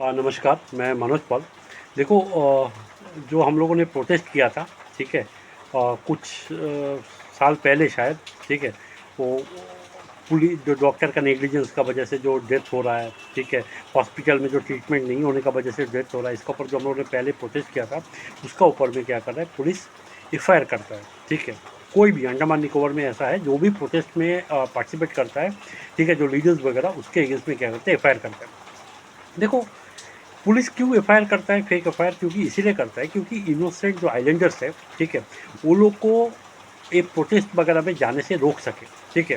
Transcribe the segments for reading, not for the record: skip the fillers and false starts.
नमस्कार, मैं मनोज पॉल। देखो, जो हम लोगों ने प्रोटेस्ट किया था, ठीक है? कुछ साल पहले शायद, ठीक है? वो जो डॉक्टर का नेग्लिजेंस का वजह से जो डेथ हो रहा है, ठीक है? हॉस्पिटल में जो ट्रीटमेंट नहीं होने का वजह से डेथ हो रहा है, इसका ऊपर जो हम लोगों ने पहले प्रोटेस्ट किया था, उसका ऊपर में क्या कर रहा है, पुलिस एफआईआर करता है, ठीक है? कोई भी अंडमान निकोबार में ऐसा है, जो भी प्रोटेस्ट में पार्टिसिपेट करता है, ठीक है? जो लीडर्स वगैरह, उसके अगेंस्ट में क्या करते हैं, एफआईआर करते हैं। देखो, पुलिस क्यों एफआईआर करता है, फेक एफआईआर क्योंकि इसीलिए करता है क्योंकि इनोसेंट जो आइलैंडर्स है, ठीक है, वो लोग को एक प्रोटेस्ट वगैरह में जाने से रोक सके, ठीक है?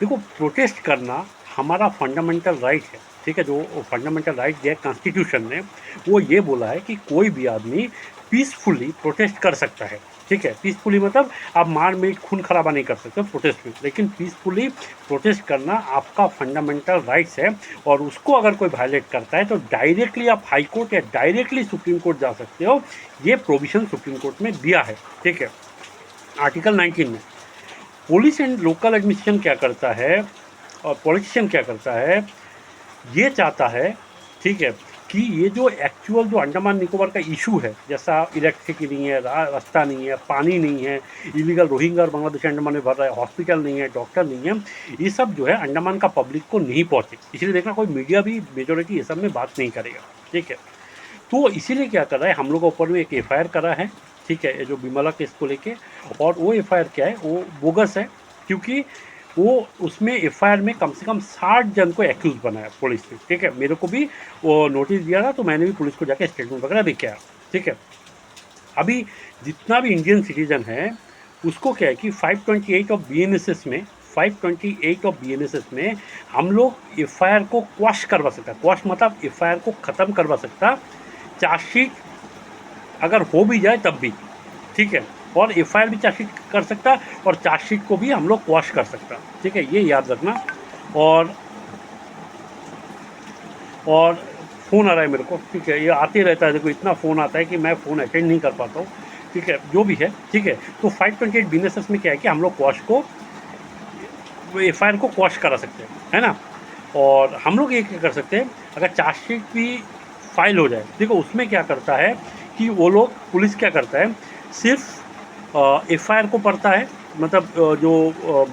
देखो, प्रोटेस्ट करना हमारा फंडामेंटल राइट है, ठीक है? जो फंडामेंटल राइट दिया है कॉन्स्टिट्यूशन ने, वो ये बोला है कि कोई भी आदमी पीसफुली प्रोटेस्ट कर सकता है, ठीक है? पीसफुली मतलब आप मार पीट खून खराबा नहीं कर सकते प्रोटेस्ट में, लेकिन पीसफुली प्रोटेस्ट करना आपका फंडामेंटल राइट्स है। और उसको अगर कोई वायलेट करता है तो डायरेक्टली आप हाई कोर्ट या डायरेक्टली सुप्रीम कोर्ट जा सकते हो। ये प्रोविज़न सुप्रीम कोर्ट में दिया है, ठीक है? आर्टिकल 19 में। पुलिस एंड लोकल एडमिनिस्ट्रेशन क्या करता है और पॉलिटिशियन क्या करता है, ये चाहता है, ठीक है, कि ये जो एक्चुअल जो अंडमान निकोबार का इशू है, जैसा इलेक्ट्रिसिटी नहीं है, रास्ता नहीं है, पानी नहीं है, इलीगल रोहिंग्या और बांग्लादेशी अंडमान में भर रहा है, हॉस्पिटल नहीं है, डॉक्टर नहीं है, ये सब जो है अंडमान का पब्लिक को नहीं पहुँचे। इसलिए देखना कोई मीडिया भी मेजोरिटी ये सब में बात नहीं करेगा, ठीक है? तो इसीलिए क्या कर रहा है, हम लोग के ऊपर में एक एफआईआर करा है, ठीक है, जो बिमला केस को लेके। और वो एफआईआर क्या है, वो बोगस है, क्योंकि वो उसमें एफआईआर में कम से कम 60 जन को एक्यूज बनाया पुलिस ने, ठीक है? मेरे को भी वो नोटिस दिया था, तो मैंने भी पुलिस को जाके स्टेटमेंट वगैरह दे के आया, ठीक है? अभी जितना भी इंडियन सिटीजन है, उसको क्या है कि 528 ऑफ बीएनएसएस में 528 ऑफ बीएनएसएस में हम लोग एफआईआर को क्वाश करवा सकता है। क्वाश मतलब एफआईआर को ख़त्म करवा सकता, चार्जशीट अगर हो भी जाए तब भी, ठीक है? और एफआईआर भी चार्जशीट कर सकता, और चार्जशीट को भी हम लोग क्वाश कर सकता, ठीक है? ये याद रखना। और और फ़ोन आ रहा है मेरे को, ठीक है? ये आते रहता है, देखो इतना फ़ोन आता है कि मैं फ़ोन अटेंड नहीं कर पाता हूँ, ठीक है? जो भी है, ठीक है? तो 528 बीएनएसएस में क्या है कि हम लोग क्वाश को एफआईआर को क्वाश करा सकते हैं, है ना? और हम लोग ये क्या कर सकते हैं, अगर चार्जशीट भी फाइल हो जाए, देखो उसमें क्या करता है कि वो लोग पुलिस क्या करता है, सिर्फ एफआईआर को पढ़ता है, मतलब जो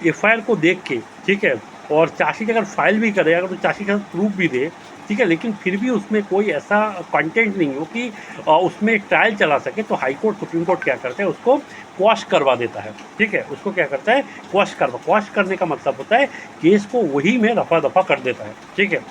एफआईआर को देख के, ठीक है? और चार्जशीट अगर फाइल भी करे, अगर तो चार्जशीट का प्रूफ भी दे, ठीक है, लेकिन फिर भी उसमें कोई ऐसा कंटेंट नहीं हो कि उसमें ट्रायल चला सके, तो हाई कोर्ट सुप्रीम कोर्ट क्या करते हैं, उसको क्वाश करवा देता है, ठीक है? उसको क्या करता है, क्वाश करने का मतलब होता है केस को वही में रफा दफा कर देता है, ठीक है?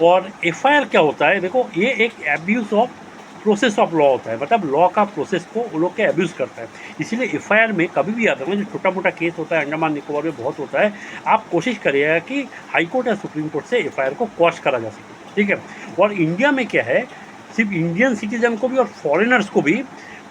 और एफआईआर क्या होता है, देखो ये एक abuse of process of law होता है, मतलब लॉ का प्रोसेस को वो लोग के एब्यूज़ करता है। इसीलिए एफआईआर में कभी भी आता है ना, जो छोटा मोटा केस होता है अंडमान निकोबार में बहुत होता है, आप कोशिश करिएगा कि हाई कोर्ट या सुप्रीम कोर्ट से एफआईआर को क्वाश करा जा सके, ठीक है? और इंडिया में क्या है, सिर्फ इंडियन सिटीजन को भी और फॉरेनर्स को भी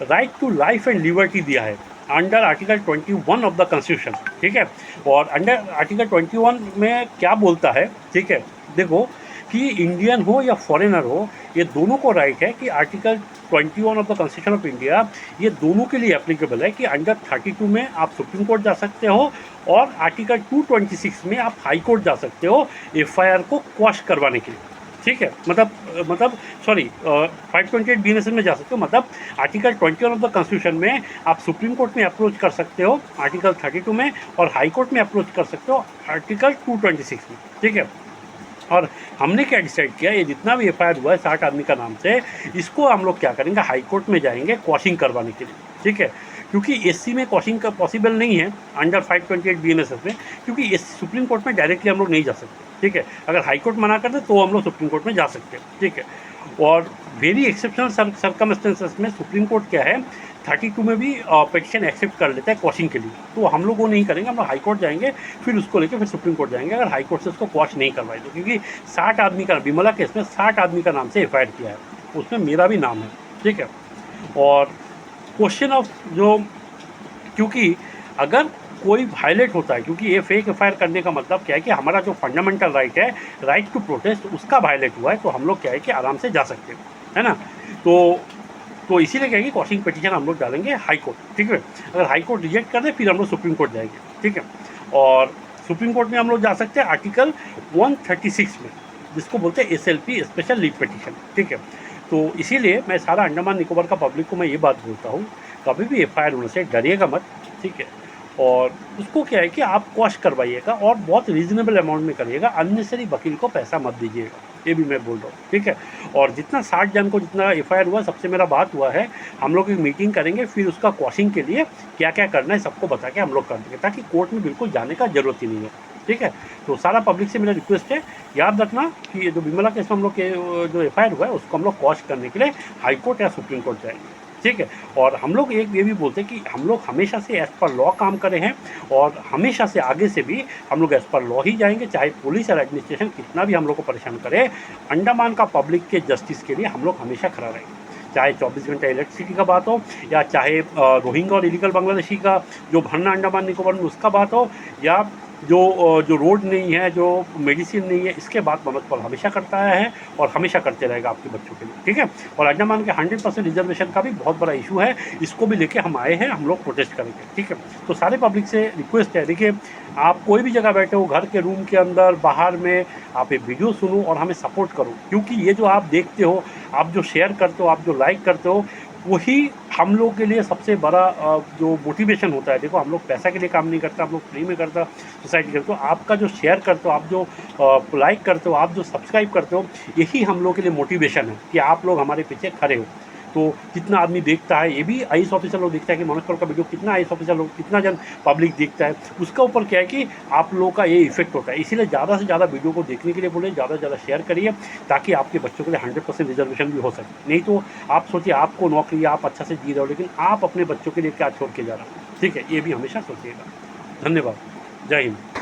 right to life and liberty दिया है under article 21 of the constitution, ठीक है? और अंडर आर्टिकल 21 में क्या बोलता है, ठीक है? देखो कि इंडियन हो या फॉरेनर हो, ये दोनों को राइट है कि article 21 of the constitution of India ये दोनों के लिए एप्लीकेबल है कि अंडर 32 में आप सुप्रीम कोर्ट जा सकते हो, और आर्टिकल 226 में आप हाई कोर्ट जा सकते हो एफआईआर को क्वाश करवाने के लिए, ठीक है? मतलब सॉरी, 528 बीएनएसएस में जा सकते हो, मतलब आर्टिकल 21 ऑफ द कॉन्स्टिट्यूशन में आप सुप्रीम कोर्ट में अप्रोच कर सकते हो आर्टिकल 32 में, और हाई कोर्ट में अप्रोच कर सकते हो आर्टिकल 226 में, ठीक है? और हमने क्या डिसाइड किया, ये जितना भी एफआईआर हुआ है 60 आदमी का नाम से, इसको हम लोग क्या करेंगे, हाई कोर्ट में जाएंगे क्वाशिंग करवाने के लिए, ठीक है? क्योंकि एससी में क्वाशिंग का पॉसिबल नहीं है अंडर 528 बीएनएसएस में, क्योंकि एस सुप्रीम कोर्ट में डायरेक्टली हम लोग नहीं जा सकते, ठीक है? अगर हाई कोर्ट मना कर दे तो हम लोग सुप्रीम कोर्ट में जा सकते हैं, ठीक है? और वेरी एक्सेप्शनल सर्कमस्टेंसेस में सुप्रीम कोर्ट क्या है, 32 में भी पिटिशन एक्सेप्ट कर लेता है क्वाशिंग के लिए, तो हम लोग वो नहीं करेंगे, हम लोग हाई कोर्ट जाएंगे, फिर उसको लेकर फिर सुप्रीम कोर्ट जाएंगे, अगर हाई कोर्ट से उसको क्वाश नहीं करवाए तो। क्योंकि 60 आदमी का, बिमला केस में 60 आदमी का नाम से एफआईआर किया है, उसमें मेरा भी नाम है, ठीक है? और क्वेश्चन ऑफ जो, क्योंकि अगर कोई वायलेट होता है, क्योंकि ये फेक एफआईआर करने का मतलब क्या है कि हमारा जो फंडामेंटल राइट है, राइट टू प्रोटेस्ट, उसका वायलेट हुआ है, तो हम लोग क्या है कि आराम से जा सकते हैं, है ना? तो इसीलिए क्या है कि क्वाशिंग पिटीशन हम लोग डालेंगे हाई कोर्ट, ठीक है? अगर हाई कोर्ट रिजेक्ट कर दे फिर हम लोग सुप्रीम कोर्ट जाएंगे, ठीक है? और सुप्रीम कोर्ट में हम लोग जा सकते हैं आर्टिकल 136 में, जिसको बोलते हैं SLP, स्पेशल लीव पिटीशन, ठीक है। तो इसीलिए मैं सारा अंडमान निकोबार का पब्लिक को मैं ये बात बोलता हूँ, कभी भी FIR होने से डरिएगा मत, ठीक है। और उसको क्या है कि आप क्वॉश करवाइएगा और बहुत रीज़नेबल अमाउंट में करिएगा, अननेसेसरी वकील को पैसा मत दीजिएगा, ये भी मैं बोल रहा हूँ, ठीक है। और जितना 60 जन को जितना FIR हुआ, सबसे मेरा बात हुआ है, हम लोग एक मीटिंग करेंगे, फिर उसका क्वॉशिंग के लिए क्या क्या करना है सबको बता के हम लोग कर देंगे, ताकि कोर्ट में बिल्कुल जाने का ज़रूरत ही नहीं है, ठीक है। तो सारा पब्लिक से मेरा रिक्वेस्ट है, याद रखना कि ये जो विमला केस में हम लोग के जो FIR हुआ है उसको हम लोग क्वॉश करने के लिए हाई कोर्ट या सुप्रीम कोर्ट जाएंगे, ठीक है। और हम लोग एक ये भी बोलते हैं कि हम लोग हमेशा से एज़ पर लॉ काम करे हैं, और हमेशा से आगे से भी हम लोग एज़ पर लॉ ही जाएंगे, चाहे पुलिस और एडमिनिस्ट्रेशन कितना भी हम लोग को परेशान करे। अंडमान का पब्लिक के जस्टिस के लिए हम लोग हमेशा खड़ा रहेंगे, चाहे 24 घंटे इलेक्ट्रिसिटी का बात हो, या चाहे रोहिंग्या और इलीगल बांग्लादेशी का जो भरना अंडमान निकोबार में उसका बात हो, या जो रोड नहीं है, जो मेडिसिन नहीं है, इसके बाद ममता पॉल हमेशा करता आया है और हमेशा करते रहेगा आपके बच्चों के लिए, ठीक है। और अंडमान के 100% रिजर्वेशन का भी बहुत बड़ा इशू है, इसको भी लेके हम आए हैं, हम लोग प्रोटेस्ट करेंगे, ठीक है। तो सारे पब्लिक से रिक्वेस्ट है, देखिए आप कोई भी जगह बैठे हो, घर के रूम के अंदर, बाहर में, आप ये वीडियो सुनो और हमें सपोर्ट करो, क्योंकि ये जो आप देखते हो, आप जो शेयर करते हो, आप जो लाइक करते हो, वही हम लोग के लिए सबसे बड़ा जो मोटिवेशन होता है। देखो हम लोग पैसा के लिए काम नहीं करता, हम लोग फ्री में करता, सोसाइटी करते हो। आपका जो शेयर करते हो, आप जो लाइक करते हो, आप जो सब्सक्राइब करते हो, यही हम लोग के लिए मोटिवेशन है कि आप लोग हमारे पीछे खड़े हो। तो कितना आदमी देखता है, ये भी IAS ऑफिसर लोग देखता है कि मनोज पॉल का वीडियो कितना IAS ऑफिसर लोग, कितना जन पब्लिक देखता है, उसका ऊपर क्या है कि आप लोगों का ये इफेक्ट होता है। इसीलिए ज़्यादा से ज़्यादा वीडियो को देखने के लिए बोले, ज़्यादा से ज़्यादा शेयर करिए, ताकि आपके बच्चों के लिए 100% रिजर्वेशन भी हो सके। नहीं तो आप सोचिए, आपको नौकरी, आप अच्छा से जी रहे हो, लेकिन आप अपने बच्चों के लिए क्या छोड़ के जा रहे हो, ठीक है। ये भी हमेशा सोचिएगा। धन्यवाद, जय हिंद।